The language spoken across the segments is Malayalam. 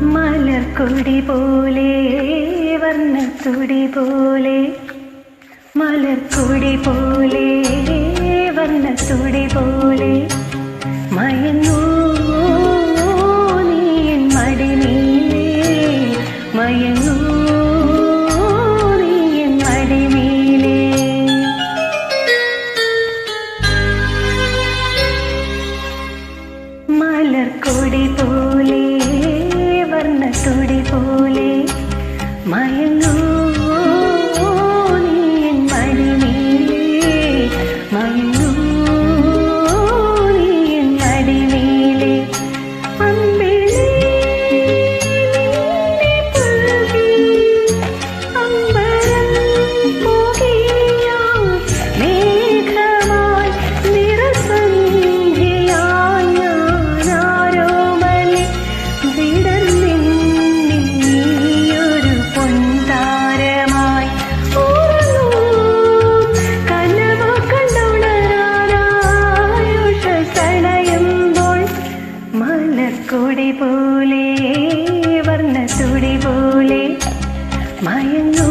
മലർക്കൊടി പോലെ വർണ്ണത്തുടി പോലെ, മലർക്കൊടി പോലെ വർണ്ണത്തുടി പോലെ മയങ്ങൂ നീ എൻ മടിമേലേ, മയങ്ങൂ നീ എൻ മടിമേലേ. മലർക്കൊടി പോലെ വർണ്ണത്തുടി പോലെ മയങ്ങൂ നീ എൻ മടിമേലേ, മയങ്ങൂ നീ എൻ മടിമേലേ. അമ്പിളി പുൽകി അമ്പരം പോകിയാൽ മേഘമായി നിറസന്ധ്യയായി ഞാനാരോമലെ വിടർന്നിന്നീയൊരു പൊൻതാരമായി ഉറങ്ങൂ. കനവു കണ്ടുണരാനായുഷസണയുമ്പോൾ മലർക്കൊടി പോലെ വർണ്ണത്തുടി പോലെ മയങ്ങൂ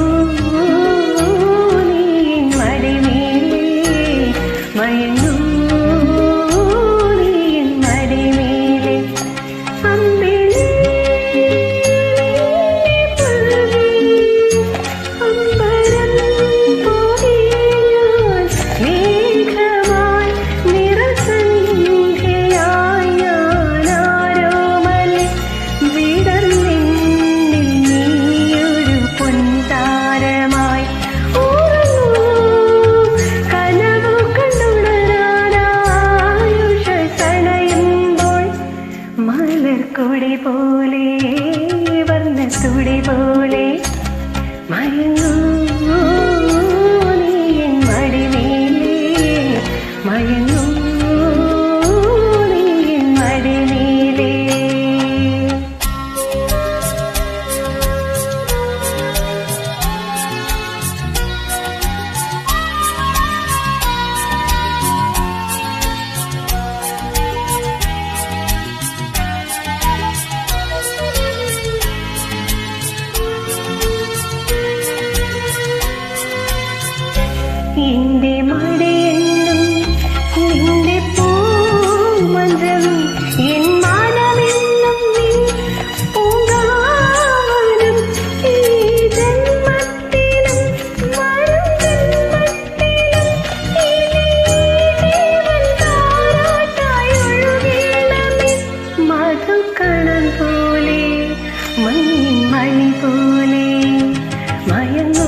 നീ എൻ മടിമേലേ, മയങ്ങൂ നീ എൻ മടിമേലേ. അമ്പിളി പുൽകി അമ്പരം പോകിയാൽ മേഘമായി നിറസന്ധ്യയായി ഞാനാരോമലെ വിടർന്നിന്നിൽ നീയൊരു പൊൻതാരമായി ഉറങ്ങൂ. കനവു കണ്ടുണരാനായുഷസണയുമ്പോൾ മലർക്കൊടി പോലെ വർണ്ണത്തുടി പോലെ മയങ്ങൂ നീ എൻ മടിമേലേ, മയങ്ങൂ നീ എൻ മടിമേലേ. എന്റെ മടിയെന്നും നിന്റെ പൂമഞ്ചം, എൻ മാനമെന്നും നിൻ പൂങ്കാവനം. ഈ ജന്മത്തിലും വരും ജന്മത്തിലും ഇനി ജീവൻ താരാട്ടായി ഒഴുകണമേ. മധുക്കണം പോലെ മഞ്ഞിൻ മണി പോലെ മയങ്ങൂ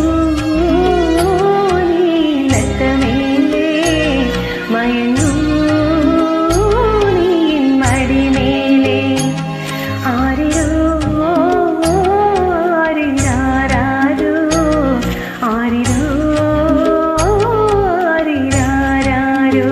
മയങ്ങൂ നീ എൻ മടിമേലേ. ആരിരോ ആരിരാരാരോ, ആരിരോ ആരിരാരാരോ.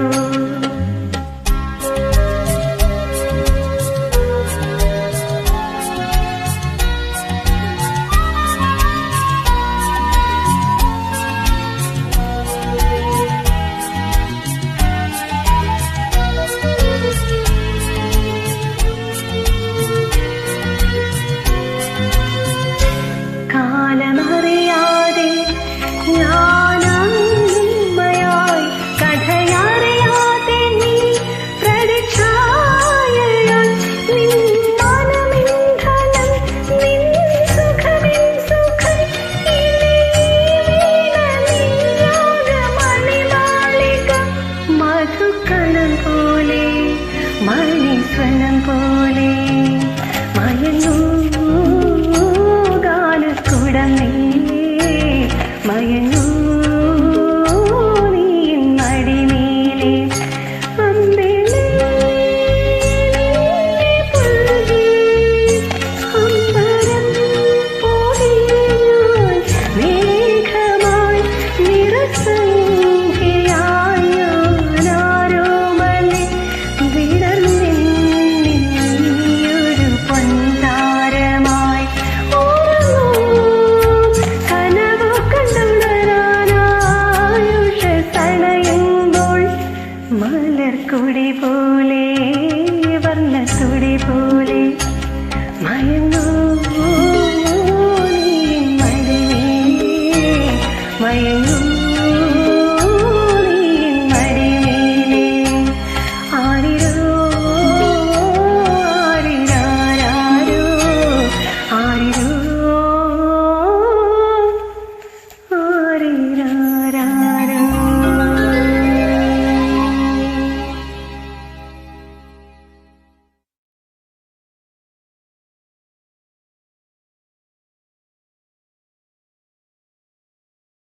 കാലമറിയാതെ ഞാനമ്മയായി, കഥയറിയാതെ നീ പ്രതിച്ഛായയായി. നിൻ മനമിന്ധനം, നിൻ സുഖമിൻ സുഖം, ഇനി വീണ നിന്നാകമണിമാളിക. മധുക്കണം പോലെ മണിസ്വനം പോലെ മയങ്ങൂ മയങ്ങൂ നീ എൻ മടിമേലേ. അമ്പിളി പുൽകി അമ്പരം പോകിയാൽ മേഘമായി നിറസന്ധ്യയായി ഞാനാരോമലെ വിടർന്നിന്നീയൊരു പൊൻതാരമായി ഉറങ്ങൂ. കനവു കണ്ടുണരാനായുഷസണയുമ്പോൾ മലർക്കൊടി പോലെ വർണ്ണത്തുടി പോലെ മയങ്ങൂ മയങ്ങൂ